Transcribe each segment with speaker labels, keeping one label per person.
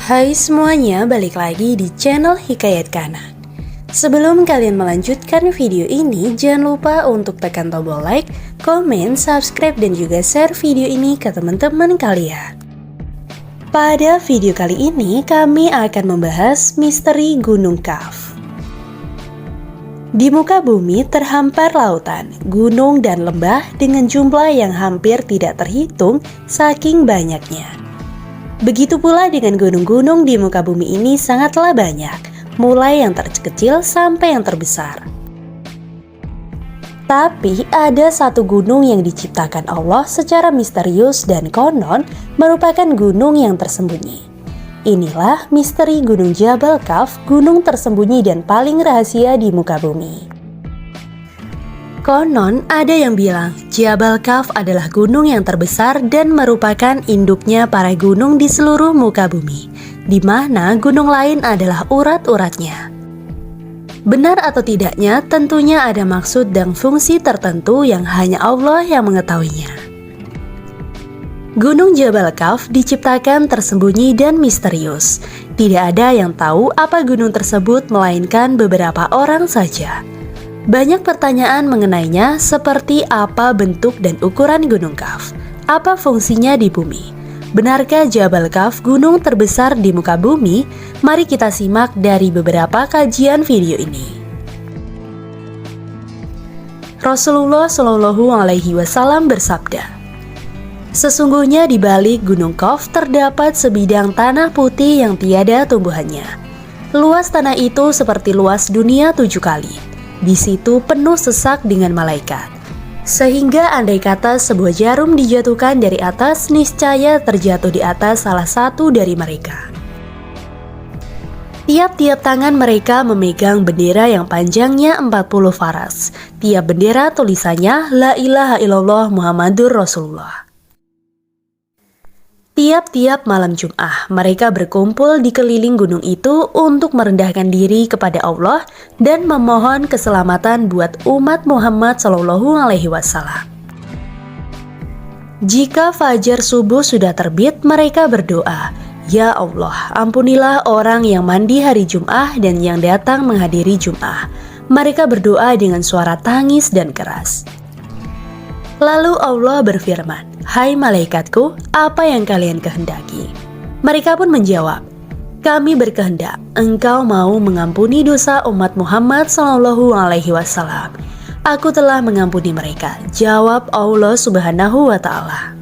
Speaker 1: Hai semuanya, balik lagi di channel Hikayat Kanan. Sebelum kalian melanjutkan video ini, jangan lupa untuk tekan tombol like, komen, subscribe, dan juga share video ini ke teman-teman kalian. Pada video kali ini, kami akan membahas misteri Gunung Kaf. Di muka bumi terhampar lautan, gunung, dan lembah dengan jumlah yang hampir tidak terhitung saking banyaknya. Begitu pula dengan gunung-gunung di muka bumi ini sangatlah banyak, mulai yang terkecil sampai yang terbesar. Tapi ada satu gunung yang diciptakan Allah secara misterius dan konon merupakan gunung yang tersembunyi. Inilah misteri Gunung Jabal Kaf, gunung tersembunyi dan paling rahasia di muka bumi. Konon ada yang bilang Jabal Kaf adalah gunung yang terbesar dan merupakan induknya para gunung di seluruh muka bumi, di mana gunung lain adalah urat-uratnya. Benar atau tidaknya tentunya ada maksud dan fungsi tertentu yang hanya Allah yang mengetahuinya. Gunung Jabal Kaf diciptakan tersembunyi dan misterius. Tidak ada yang tahu apa gunung tersebut melainkan beberapa orang saja. Banyak pertanyaan mengenainya seperti apa bentuk dan ukuran Gunung Kaf, apa fungsinya di bumi. Benarkah Jabal Kaf gunung terbesar di muka bumi? Mari kita simak dari beberapa kajian video ini. Rasulullah Shallallahu Alaihi Wasallam bersabda, "Sesungguhnya di balik Gunung Kaf terdapat sebidang tanah putih yang tiada tumbuhannya. Luas tanah itu seperti luas dunia 7 kali. Di situ penuh sesak dengan malaikat. Sehingga andai kata sebuah jarum dijatuhkan dari atas, niscaya terjatuh di atas salah satu dari mereka. Tiap-tiap tangan mereka memegang bendera yang panjangnya 40 faras. Tiap bendera tulisannya La ilaha illallah Muhammadur Rasulullah. Tiap-tiap malam Jum'ah, mereka berkumpul di keliling gunung itu untuk merendahkan diri kepada Allah dan memohon keselamatan buat umat Muhammad SAW. Jika fajar subuh sudah terbit, mereka berdoa, "Ya Allah, ampunilah orang yang mandi hari Jum'ah dan yang datang menghadiri Jum'ah." Mereka berdoa dengan suara tangis dan keras. Lalu Allah berfirman, "Hai malaikatku, apa yang kalian kehendaki?" Mereka pun menjawab, "Kami berkehendak engkau mau mengampuni dosa umat Muhammad SAW. Aku telah mengampuni mereka," jawab Allah Subhanahu wa Ta'ala.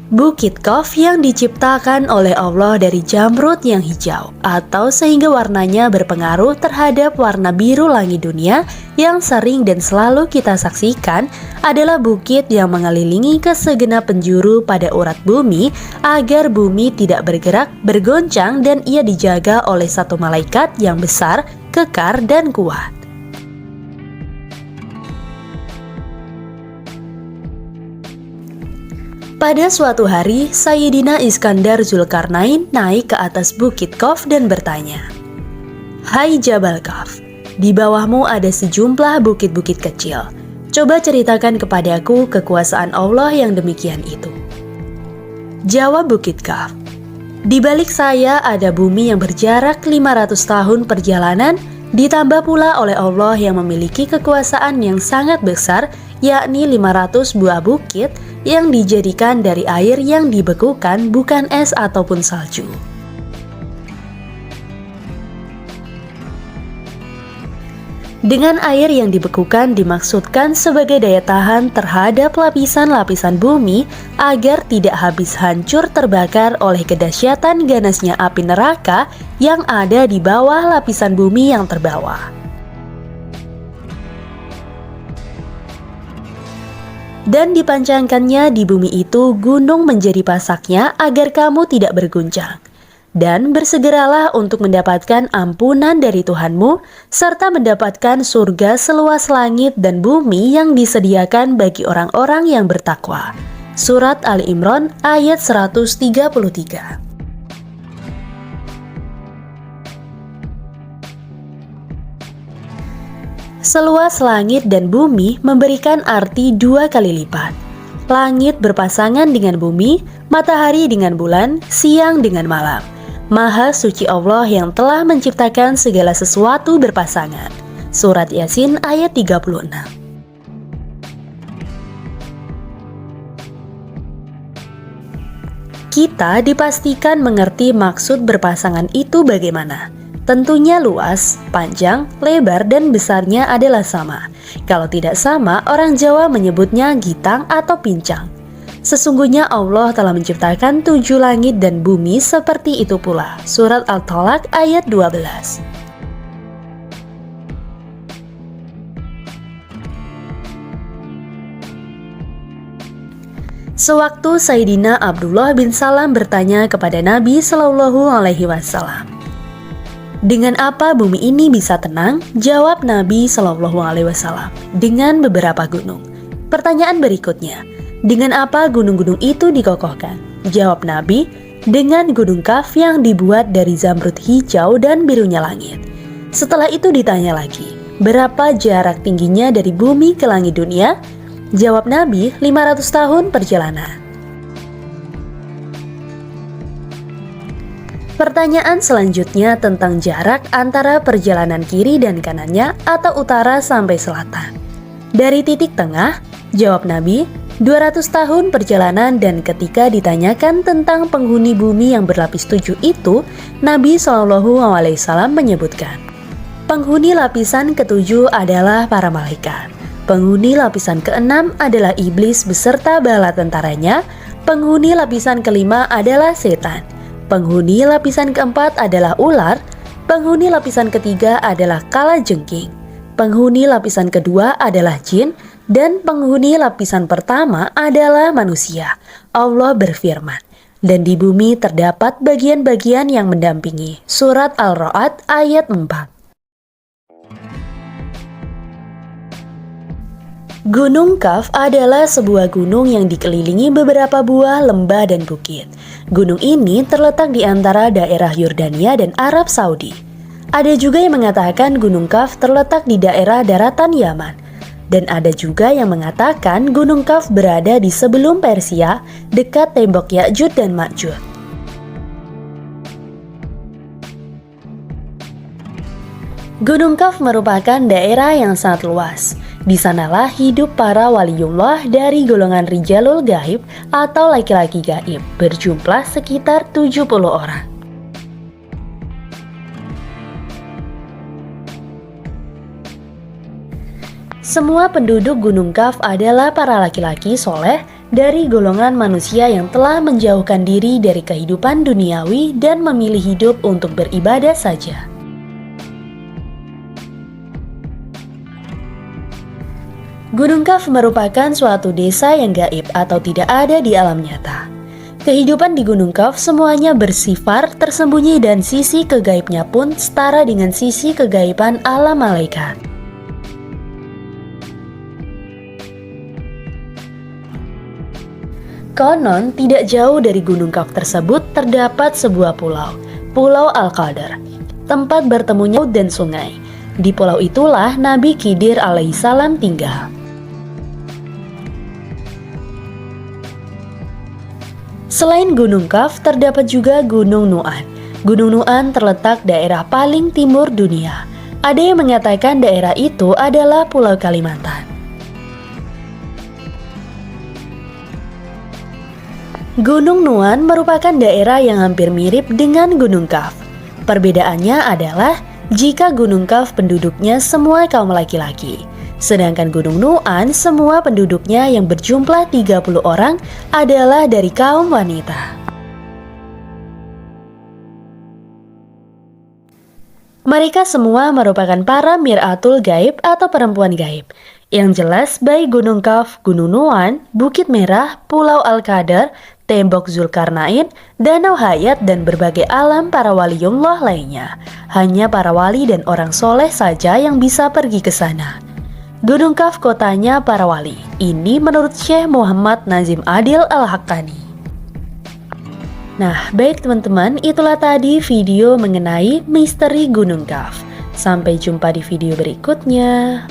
Speaker 1: Bukit Kaf yang diciptakan oleh Allah dari jamrud yang hijau atau sehingga warnanya berpengaruh terhadap warna biru langit dunia yang sering dan selalu kita saksikan adalah bukit yang mengelilingi ke segenap penjuru pada urat bumi agar bumi tidak bergerak, bergoncang dan ia dijaga oleh satu malaikat yang besar, kekar dan kuat. Pada suatu hari, Sayyidina Iskandar Zulkarnain naik ke atas Bukit Kaf dan bertanya, "Hai Jabal Kaf, di bawahmu ada sejumlah bukit-bukit kecil. Coba ceritakan kepadaku kekuasaan Allah yang demikian itu." Jawab Bukit Kaf, "Di balik saya ada bumi yang berjarak 500 tahun perjalanan, ditambah pula oleh Allah yang memiliki kekuasaan yang sangat besar, yakni 500 buah bukit yang dijadikan dari air yang dibekukan, bukan es ataupun salju." Dengan air yang dibekukan dimaksudkan sebagai daya tahan terhadap lapisan-lapisan bumi agar tidak habis hancur terbakar oleh kedahsyatan ganasnya api neraka yang ada di bawah lapisan bumi yang terbawah. Dan dipancangkannya di bumi itu gunung menjadi pasaknya agar kamu tidak berguncang. Dan bersegeralah untuk mendapatkan ampunan dari Tuhanmu, serta mendapatkan surga seluas langit dan bumi yang disediakan bagi orang-orang yang bertakwa. Surat Ali Imran ayat 133. Seluas langit dan bumi memberikan arti 2 kali lipat. Langit berpasangan dengan bumi, matahari dengan bulan, siang dengan malam. Maha suci Allah yang telah menciptakan segala sesuatu berpasangan. Surat Yasin ayat 36. Kita dipastikan mengerti maksud berpasangan itu bagaimana. Tentunya luas, panjang, lebar, dan besarnya adalah sama. Kalau tidak sama, orang Jawa menyebutnya gitang atau pincang. Sesungguhnya Allah telah menciptakan 7 langit dan bumi seperti itu pula. Surat Al-Tolak ayat 12. Sewaktu Sayyidina Abdullah bin Salam bertanya kepada Nabi Shallallahu Alaihi Wasallam, dengan apa bumi ini bisa tenang? Jawab Nabi Shallallahu Alaihi Wasallam, dengan beberapa gunung. Pertanyaan berikutnya, dengan apa gunung-gunung itu dikokohkan? Jawab Nabi, dengan gunung Kaf yang dibuat dari zamrud hijau dan birunya langit. Setelah itu ditanya lagi, berapa jarak tingginya dari bumi ke langit dunia? Jawab Nabi, 500 tahun perjalanan. Pertanyaan selanjutnya tentang jarak antara perjalanan kiri dan kanannya atau utara sampai selatan. Dari titik tengah, jawab Nabi, 200 tahun perjalanan. Dan ketika ditanyakan tentang penghuni bumi yang berlapis 7 itu, Nabi SAW menyebutkan, penghuni lapisan ke-7 adalah para malaikat. Penghuni lapisan ke-6 adalah iblis beserta bala tentaranya. Penghuni lapisan ke-5 adalah setan. Penghuni lapisan ke-4 adalah ular. Penghuni lapisan ke-3 adalah kalajengking. Penghuni lapisan ke-2 adalah jin. Dan penghuni lapisan pertama adalah manusia. Allah berfirman, dan di bumi terdapat bagian-bagian yang mendampingi. Surat Al-Ra'd ayat 4. Gunung Kaf adalah sebuah gunung yang dikelilingi beberapa buah lembah dan bukit. Gunung ini terletak di antara daerah Yordania dan Arab Saudi. Ada juga yang mengatakan Gunung Kaf terletak di daerah daratan Yaman. Dan ada juga yang mengatakan Gunung Kaf berada di sebelum Persia, dekat tembok Ya'juj dan Ma'juj. Gunung Kaf merupakan daerah yang sangat luas. Di sanalah hidup para waliullah dari golongan rijalul gaib atau laki-laki gaib, berjumlah sekitar 70 orang. Semua penduduk Gunung Kaf adalah para laki-laki soleh dari golongan manusia yang telah menjauhkan diri dari kehidupan duniawi dan memilih hidup untuk beribadah saja. Gunung Kaf merupakan suatu desa yang gaib atau tidak ada di alam nyata. Kehidupan di Gunung Kaf semuanya bersifar tersembunyi dan sisi kegaibnya pun setara dengan sisi kegaiban alam malaikat. Konon tidak jauh dari Gunung Kaf tersebut terdapat sebuah pulau, Pulau Al-Qadar, tempat bertemunya laut dan sungai. Di pulau itulah Nabi Khidir alaihissalam tinggal. Selain Gunung Kaf, terdapat juga Gunung Nu'an. Gunung Nu'an terletak daerah paling timur dunia. Ada yang mengatakan daerah itu adalah Pulau Kalimantan. Gunung Nu'an merupakan daerah yang hampir mirip dengan Gunung Kaf. Perbedaannya adalah jika Gunung Kaf penduduknya semua kaum laki-laki. Sedangkan Gunung Nu'an semua penduduknya yang berjumlah 30 orang adalah dari kaum wanita. Mereka semua merupakan para mir'atul gaib atau perempuan gaib. Yang jelas baik Gunung Kaf, Gunung Nu'an, Bukit Merah, Pulau Al-Qadar, Tembok Zulkarnain, Danau Hayat dan berbagai alam para waliullah lainnya. Hanya para wali dan orang soleh saja yang bisa pergi ke sana. Gunung Kaf kotanya para wali. Ini menurut Syekh Muhammad Nazim Adil Al-Haqqani. Nah, baik teman-teman, itulah tadi video mengenai misteri Gunung Kaf. Sampai jumpa di video berikutnya.